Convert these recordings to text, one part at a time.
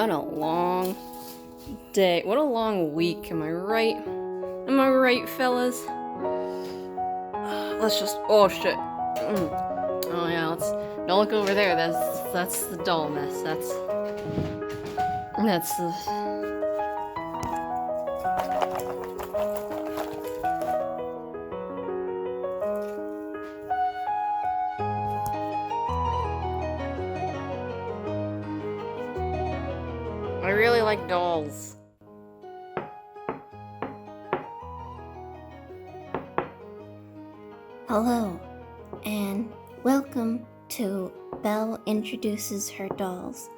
What a long day. What a long week. Am I right? Am I right, fellas? Let's just. Oh shit. Oh yeah. Don't look over there. That's the dullness. That's the. I really like dolls. Hello, and welcome to Belle Introduces Her Dolls.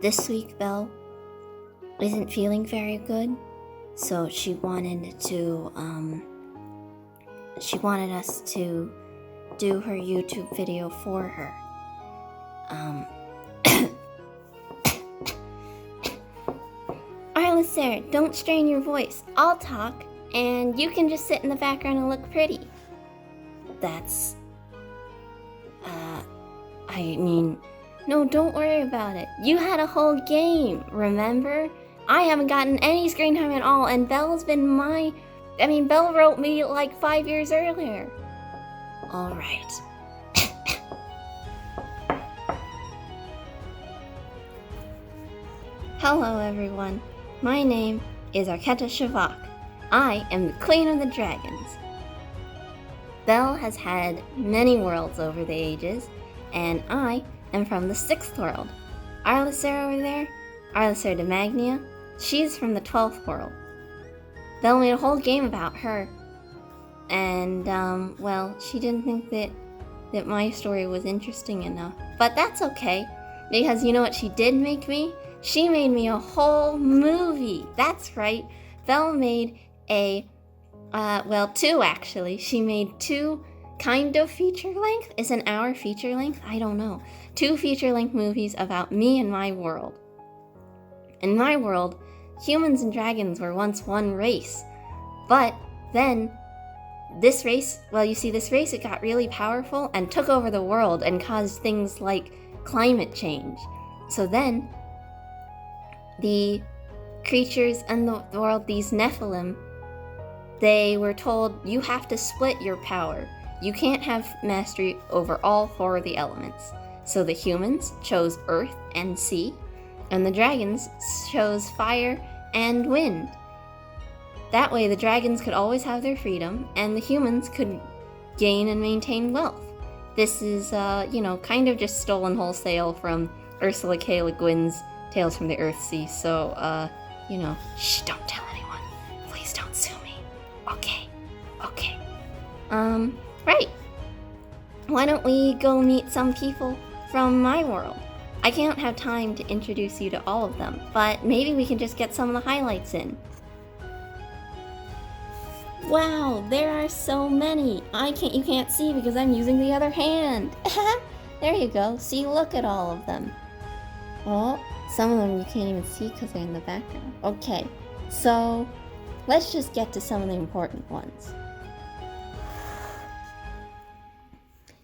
This week, Belle isn't feeling very good, so she wanted us to do her YouTube video for her. Arlasaire, don't strain your voice. I'll talk, and you can just sit in the background and look pretty. No, don't worry about it. You had a whole game, remember? I haven't gotten any screen time at all, and Belle's been Belle wrote me like 5 years earlier. Alright. Hello, everyone. My name is Arketa Shavak. I am the Queen of the Dragons. Belle has had many worlds over the ages, and I am from the 6th world. Arlasaire over there, Arlasaire de Magnia, she's from the 12th world. Belle made a whole game about her, and, she didn't think that my story was interesting enough. But that's okay, because you know what she did make me? She made me a whole movie. That's right, Belle made two actually. She made 2 kind of feature length. Is an hour feature length? I don't know. 2 feature length movies about me and my world. In my world, humans and dragons were once one race. But then this race, it got really powerful and took over the world and caused things like climate change. So then the creatures in the world, these Nephilim, they were told, you have to split your power. You can't have mastery over all 4 of the elements. So the humans chose earth and sea, and the dragons chose fire and wind. That way the dragons could always have their freedom, and the humans could gain and maintain wealth. This is, kind of just stolen wholesale from Ursula K. Le Guin's Tales from the Earthsea, so, shh, don't tell anyone. Please don't sue me. Okay. Right. Why don't we go meet some people from my world? I can't have time to introduce you to all of them, but maybe we can just get some of the highlights in. Wow, there are so many. You can't see because I'm using the other hand. There you go. See, look at all of them. Oh, some of them you can't even see because they're in the background. Okay, so let's just get to some of the important ones.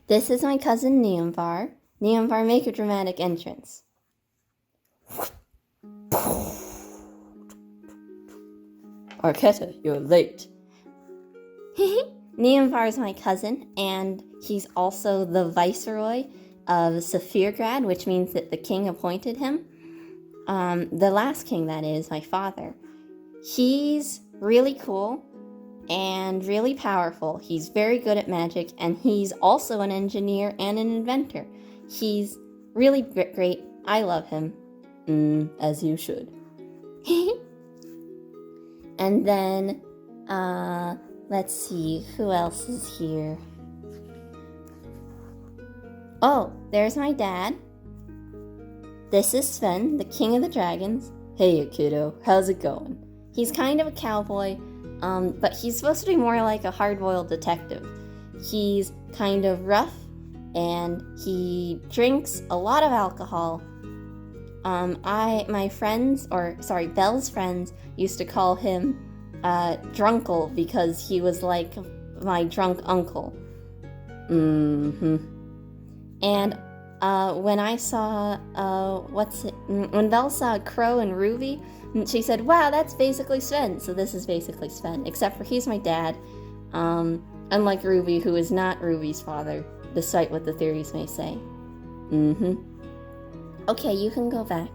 This is my cousin Neumvar. Neumvar, make a dramatic entrance. Arketa, you're late. Neumvar is my cousin, and he's also the viceroy of Saphirgrad, which means that the king appointed him. The last king, that is, my father. He's really cool and really powerful. He's very good at magic, and he's also an engineer and an inventor. He's really great. I love him. As you should. And then, let's see, who else is here? Oh, there's my dad. This is Sven, the king of the dragons. Hey, kiddo, how's it going? He's kind of a cowboy, but he's supposed to be more like a hard-boiled detective. He's kind of rough, and he drinks a lot of alcohol. Belle's friends used to call him Drunkle because he was like my drunk uncle. And when I saw, when Belle saw Crow and Ruby, she said, wow, that's basically Sven. So this is basically Sven, except for he's my dad. Unlike Ruby, who is not Ruby's father, despite what the theories may say. Okay, you can go back.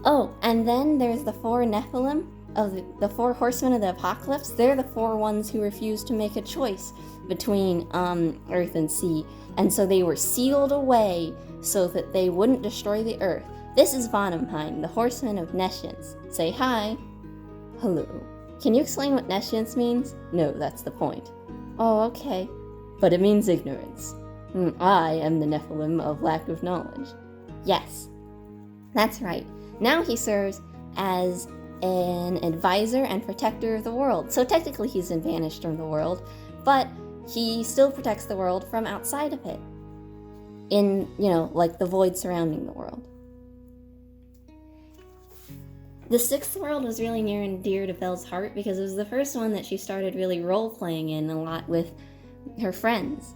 Oh, and then there's the 4 Nephilim of the 4 Horsemen of the Apocalypse. They're the 4 ones who refused to make a choice between Earth and Sea, and so they were sealed away so that they wouldn't destroy the Earth. This is Vanheim, the Horsemen of Nations. Say hi. Hello. Can you explain what nescience means? No, that's the point. Oh, okay. But it means ignorance. I am the Nephilim of lack of knowledge. Yes, that's right. Now he serves as an advisor and protector of the world. So technically he's been banished from the world, but he still protects the world from outside of it. In, like the void surrounding the world. The 6th world was really near and dear to Belle's heart because it was the first one that she started really role-playing in a lot with her friends.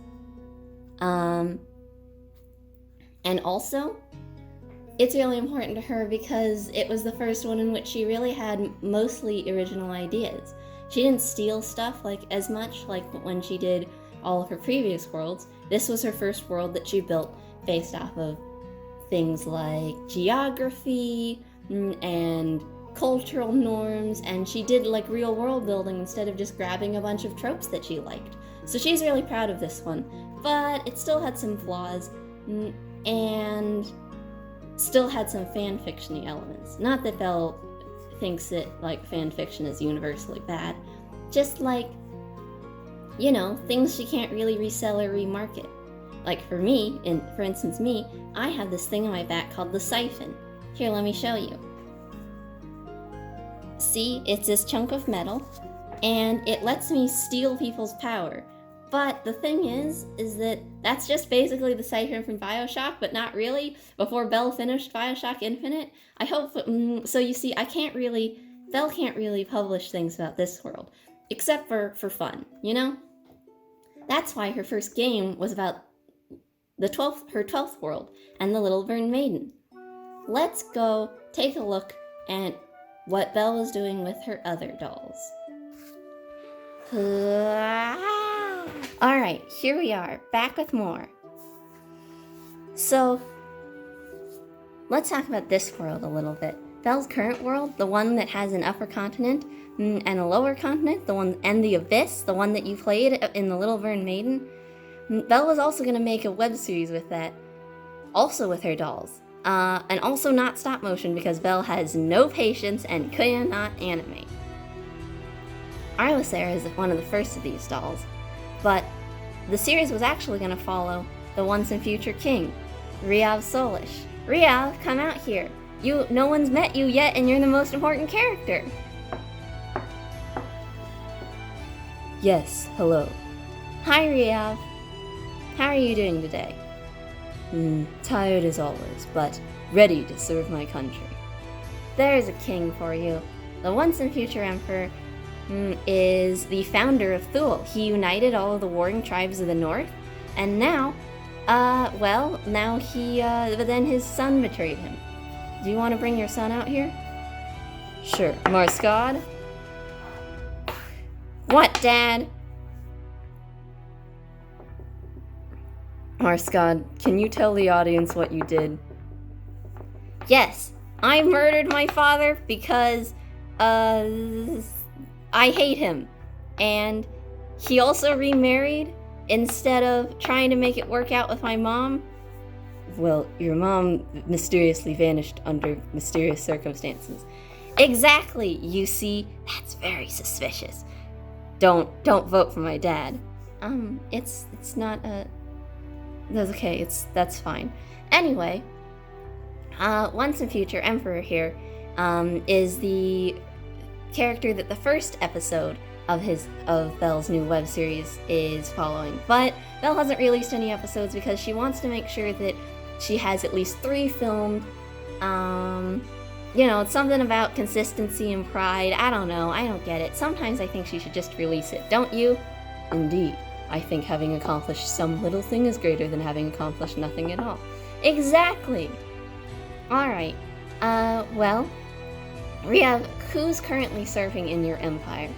And also, it's really important to her because it was the first one in which she really had mostly original ideas. She didn't steal stuff as much like when she did all of her previous worlds. This was her first world that she built based off of things like geography and cultural norms, and she did real world building instead of just grabbing a bunch of tropes that she liked. So she's really proud of this one, but it still had some flaws and still had some fan fiction-y elements. Not that Belle thinks that fan fiction is universally bad, just things she can't really resell or remarket. For me, for instance me, I have this thing on my back called the siphon. Here, let me show you. See, it's this chunk of metal, and it lets me steal people's power. But the thing is that that's just basically the siphon from BioShock, but not really. Before Belle finished BioShock Infinite, I hope. So you see, Belle can't really publish things about this world, except for fun, That's why her first game was about her 12th world and the little Burned Maiden. Let's go take a look at what Belle was doing with her other dolls. Alright, here we are, back with more. So, let's talk about this world a little bit. Belle's current world, the one that has an upper continent and a lower continent, and the abyss, the one that you played in the Little Burned Maiden. Belle was also going to make a web series with that, also with her dolls. And also not stop motion because Belle has no patience and cannot animate. Arlasaire is one of the first of these dolls, but the series was actually going to follow the once and future king, Riav Solish. Riav, come out here. No one's met you yet, and you're the most important character. Yes, hello. Hi, Riav. How are you doing today? Tired as always, but ready to serve my country. There's a king for you. The once and future emperor is the founder of Thule. He united all of the warring tribes of the north, and now, but then his son betrayed him. Do you want to bring your son out here? Sure. Marscad? What, Dad? Marscad, can you tell the audience what you did? Yes, I murdered my father because, I hate him. And he also remarried instead of trying to make it work out with my mom. Well, your mom mysteriously vanished under mysterious circumstances. Exactly, you see, that's very suspicious. Don't vote for my dad. It's not a... That's okay, that's fine. Anyway, once and future emperor here is the character that the first episode of Belle's new web series is following. But Belle hasn't released any episodes because she wants to make sure that she has at least 3 filmed. It's something about consistency and pride. I don't know, I don't get it. Sometimes I think she should just release it, don't you? Indeed. I think having accomplished some little thing is greater than having accomplished nothing at all. Exactly. Alright. Well, we have who's currently serving in your empire?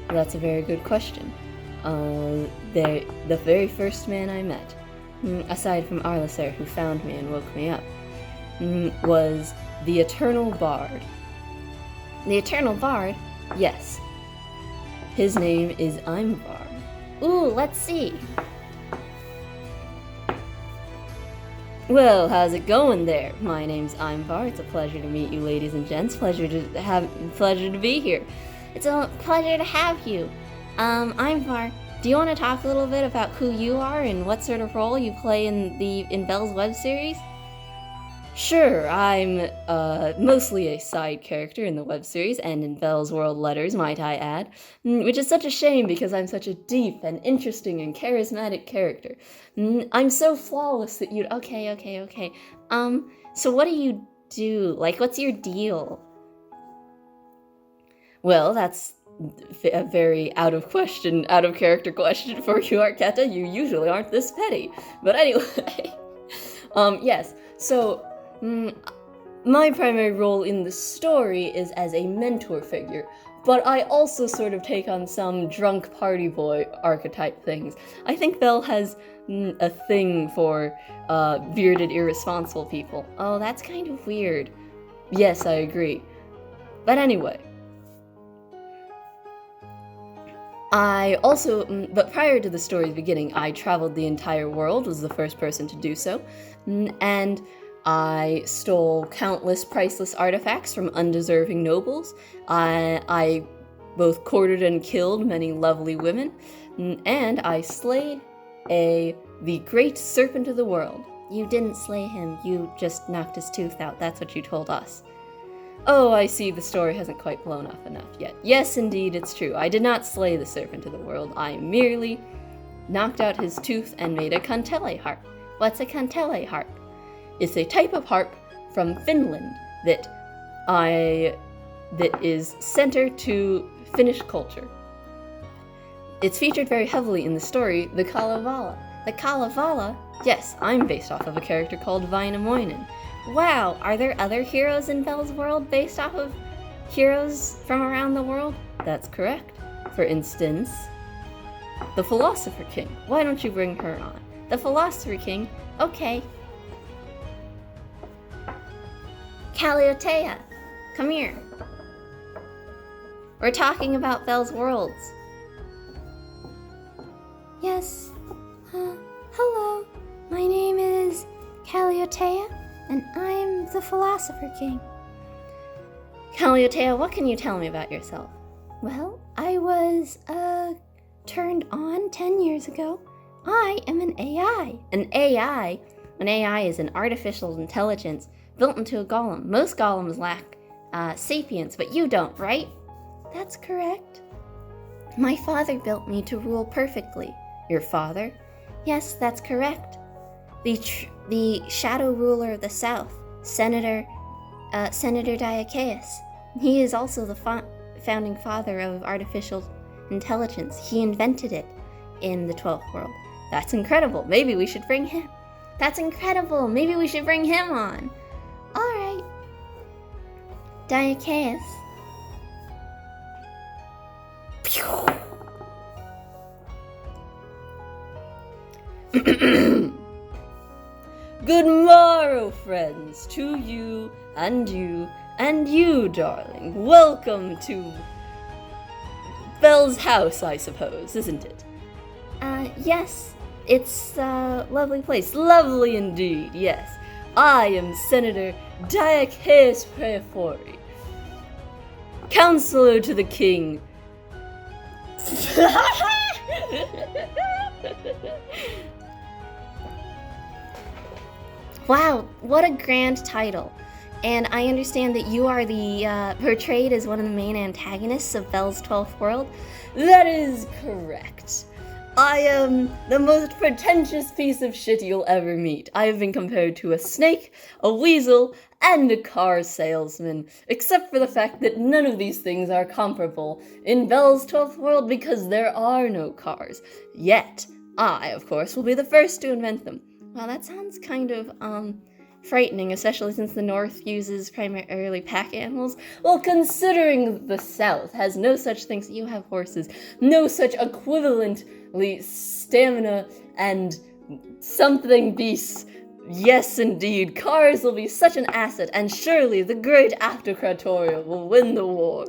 Well, that's a very good question. The very first man I met, aside from Arlasaire, who found me and woke me up, was the Eternal Bard. The Eternal Bard? Yes. His name is Imvar. Ooh, let's see. Well, how's it going there? My name's Imvar. It's a pleasure to meet you, ladies and gents. Pleasure to be here. It's a pleasure to have you. Imvar, do you want to talk a little bit about who you are and what sort of role you play in Belle's web series? Sure, I'm mostly a side character in the web series and in Belle's World letters, might I add, which is such a shame because I'm such a deep and interesting and charismatic character. I'm so flawless that you'd... Okay. So what do you do? Like, what's your deal? Well, that's a very out of character question for you, Arketa. You usually aren't this petty. But anyway, yes, so... my primary role in the story is as a mentor figure, but I also sort of take on some drunk party boy archetype things. I think Belle has a thing for bearded, irresponsible people. Oh, that's kind of weird. Yes, I agree. But anyway. But prior to the story's beginning, I traveled the entire world, was the first person to do so, and I stole countless priceless artifacts from undeserving nobles. I both courted and killed many lovely women, and I slayed the great serpent of the world. You didn't slay him, you just knocked his tooth out. That's what you told us. Oh, I see, the story hasn't quite blown up enough yet. Yes, indeed, it's true. I did not slay the serpent of the world. I merely knocked out his tooth and made a kantele harp. What's a kantele harp? It's a type of harp from Finland that is centered to Finnish culture. It's featured very heavily in the story, the Kalevala. The Kalevala? Yes, I'm based off of a character called Väinämöinen. Wow, are there other heroes in Belle's world based off of heroes from around the world? That's correct. For instance, the Philosopher King. Why don't you bring her on? The Philosopher King? Okay. Kaliotea, come here. We're talking about Belle's worlds. Yes. Hello. My name is Kaliotea, and I'm the Philosopher King. Kaliotea, what can you tell me about yourself? Well, I was, turned on 10 years ago. I am an AI. An AI? An AI is an artificial intelligence built into a golem. Most golems lack sapience, but you don't, right? That's correct. My father built me to rule perfectly. Your father? Yes, that's correct. The shadow ruler of the south, Senator Diachaeus. He is also the founding father of artificial intelligence. He invented it in the 12th world. That's incredible. Maybe we should bring him. That's incredible. Maybe we should bring him on. All right. Diachaeus. Good morrow, friends, to you, and you, and you, darling. Welcome to Belle's house, I suppose, isn't it? Yes. It's a lovely place. Lovely indeed, yes. I am Senator Diachaeus Praefori, Counselor to the King. Wow, what a grand title. And I understand that you are portrayed as one of the main antagonists of Belle's 12th World. That is correct. I am the most pretentious piece of shit you'll ever meet. I have been compared to a snake, a weasel, and a car salesman, except for the fact that none of these things are comparable in Belle's 12th World because there are no cars. Yet. I, of course, will be the first to invent them. Well, that sounds kind of, frightening, especially since the North uses primarily pack animals. Well, considering the South has no such things, you have horses, no such equivalently stamina and something beasts. Yes, indeed, cars will be such an asset, and surely the great Aftercratoria will win the war.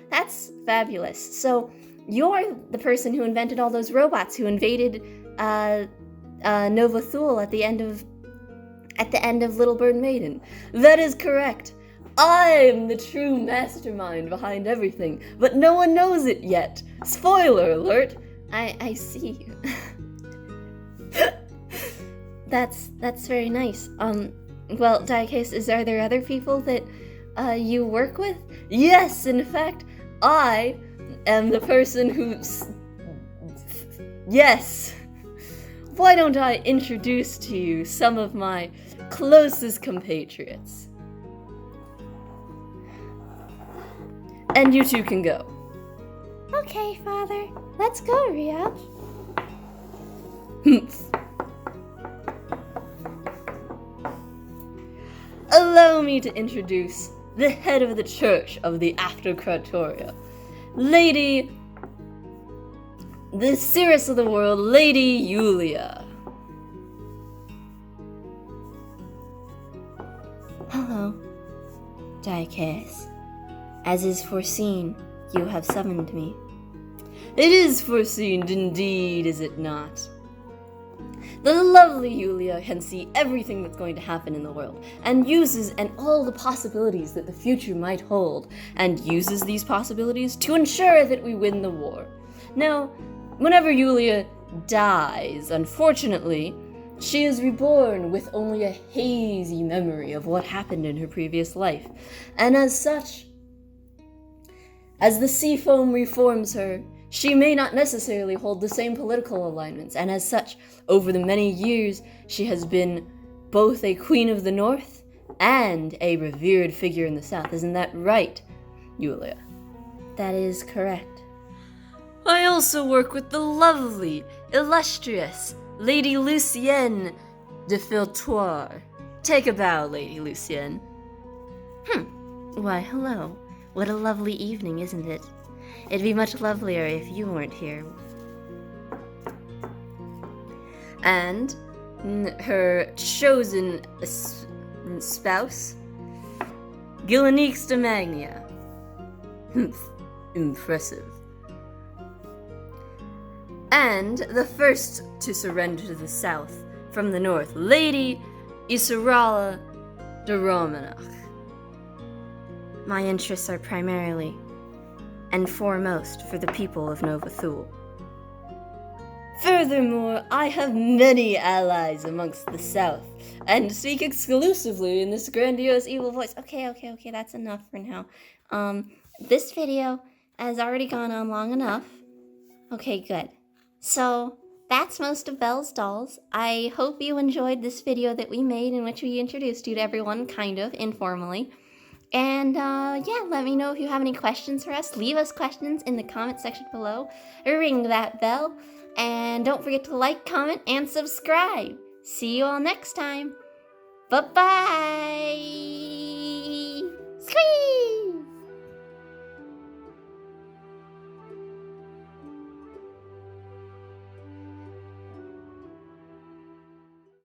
That's fabulous. So, you're the person who invented all those robots who invaded, Nova Thule at the end of Little Burned Maiden. That is correct. I'm the true mastermind behind everything, but no one knows it yet. Spoiler alert. I see. That's very nice. Well, Diecase, are there other people that you work with? Yes, in fact, I am the person who's... Yes. Why don't I introduce to you some of my closest compatriots? And you two can go. Okay, Father. Let's go, Ria. Allow me to introduce the head of the Church of the Aftercratoria, Lady... the Cirrus of the world, Lady Yulia. Hello, Diecase. As is foreseen, you have summoned me. It is foreseen indeed, is it not? The lovely Yulia can see everything that's going to happen in the world, and all the possibilities that the future might hold, and uses these possibilities to ensure that we win the war. Now, whenever Yulia dies, unfortunately, she is reborn with only a hazy memory of what happened in her previous life, and as such, as the sea foam reforms her, she may not necessarily hold the same political alignments, and as such, over the many years, she has been both a queen of the North and a revered figure in the South. Isn't that right, Yulia? That is correct. I also work with the lovely, illustrious Lady Lucienne de Filtoire. Take a bow, Lady Lucienne. Why, hello. What a lovely evening, isn't it? It'd be much lovelier if you weren't here. And her chosen spouse, Gillenix de Magnia. Impressive. And the first to surrender to the south from the north, Lady Isarala de Romanach. My interests are primarily and foremost for the people of Nova Thule. Furthermore, I have many allies amongst the south, and speak exclusively in this grandiose evil voice. Okay, that's enough for now. This video has already gone on long enough. Okay, good. So, that's most of Belle's dolls. I hope you enjoyed this video that we made in which we introduced you to everyone, kind of, informally. And, yeah, let me know if you have any questions for us. Leave us questions in the comment section below. Ring that bell. And don't forget to like, comment, and subscribe. See you all next time. Bye-bye. Squeeze!